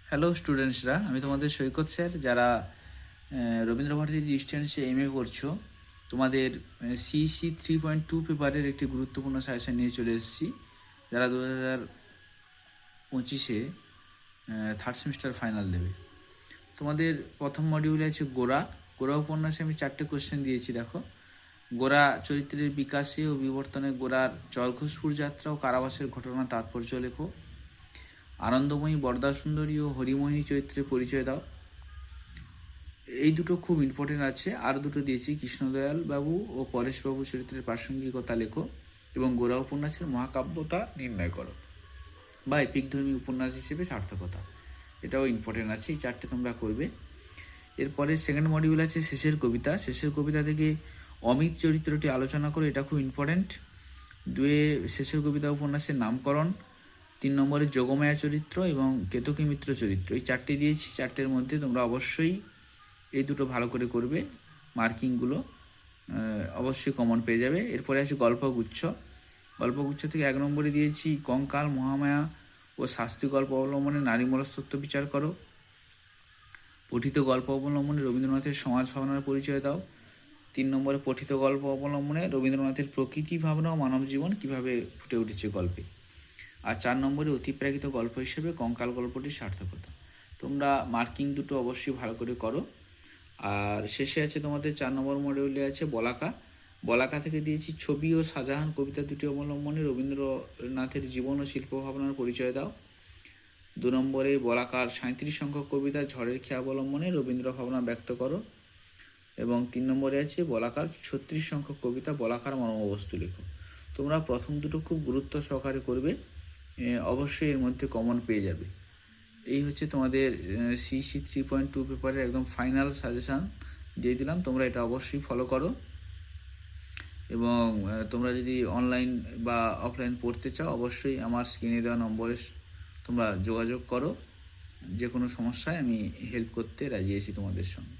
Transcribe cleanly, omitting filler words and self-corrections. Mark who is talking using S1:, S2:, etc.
S1: Hello স্টুডেন্টসরা, আমি তোমাদের সৈকত sir. যারা রবীন্দ্রভারতী ডিস্টেন্সে এমএ করছো, তোমাদের সিইসি 3.2 পেপারের একটি গুরুত্বপূর্ণ সাজেশন নিয়ে চলে এসেছি। যারা 2025-এ থার্ড সেমিস্টার ফাইনাল দেবে, তোমাদের প্রথম মডিউলে আছে গোরা। গোরা উপন্যাসে আমি 4টে কোশ্চেন দিয়েছি। দেখো, গোরা চরিত্রের বিকাশে ও বিবর্তনে গোরার জলঘোষপুর যাত্রা ও কারাবাসের ঘটনা তাৎপর্য লেখো। আনন্দময়ী, বরদা সুন্দরী ও হরিমোহিনী চরিত্রের পরিচয় দাও। এই দুটো খুব ইম্পর্টেন্ট আছে। আর দুটো দিয়েছি, কৃষ্ণদয়াল বাবু ও পরেশ বাবু চরিত্রের প্রাসঙ্গিকতা লেখো এবং গোরা উপন্যাসের মহাকাব্যতা নির্ণয় করো বা এপিকধর্মী উপন্যাস হিসেবে সার্থকতা। এটাও ইম্পর্টেন্ট আছে। এই 4টে তোমরা করবে। এরপরে সেকেন্ড মডিউল আছে শেষের কবিতা। শেষের কবিতা থেকে অমিত চরিত্রটি আলোচনা করো, এটা খুব ইম্পর্টেন্ট। 2 শেষের কবিতা উপন্যাসের নামকরণ। 3 নম্বরে যোগমায়া চরিত্র এবং কেতকী মিত্র চরিত্র। এই 4টে দিয়েছি। 4টের মধ্যে তোমরা অবশ্যই এই দুটো ভালো করে করবে। মার্কিংগুলো অবশ্যই কমন পেয়ে যাবে। এরপরে আছে গল্পগুচ্ছ। গল্পগুচ্ছ থেকে 1 নম্বরে দিয়েছি কঙ্কাল, মহামায়া ও শাস্তি গল্প অবলম্বনে নারী মনস্তত্ত্ব বিচার করো। পঠিত গল্প অবলম্বনে রবীন্দ্রনাথের সমাজ ভাবনার পরিচয় দাও। 3 নম্বরে পঠিত গল্প অবলম্বনে রবীন্দ্রনাথের প্রকৃতি ভাবনা ও মানব জীবন কীভাবে ফুটে উঠেছে গল্পে। আর 4 নম্বরে অতিপ্রাকৃত গল্প হিসেবে কঙ্কাল গল্পটির সার্থকতা। তোমরা মার্কিং দুটো অবশ্যই ভালো করে করো। আর শেষে আছে তোমাদের 4 নম্বর মডিউলে আছে বলাকা। বলাকা থেকে দিয়েছি ছবি ও শাহজাহান কবিতা দুটি অবলম্বনে রবীন্দ্রনাথের জীবন ও শিল্প ভাবনার পরিচয় দাও। 2 নম্বরে বলাকার 37 সংখ্যক কবিতা ঝড়ের খেয়া অবলম্বনে রবীন্দ্র ভাবনা ব্যক্ত করো। এবং 3 নম্বরে আছে বলাকার 36 সংখ্যক কবিতা বলাকার মর্মবস্তু লেখো। তোমরা প্রথম দুটো খুব গুরুত্ব সহকারে করবে, অবশ্যই এর মধ্যে কমন পেয়ে যাবে। এই হচ্ছে তোমাদের সিইসি 3.2 পেপারের একদম ফাইনাল সাজেশান দিয়ে দিলাম। তোমরা এটা অবশ্যই ফলো করো এবং তোমরা যদি অনলাইন বা অফলাইন পড়তে চাও, অবশ্যই আমার স্ক্রিনে দেওয়া নম্বরে তোমরা যোগাযোগ করো। যে কোনো সমস্যায় আমি হেল্প করতে রাজি আছি তোমাদের সঙ্গে।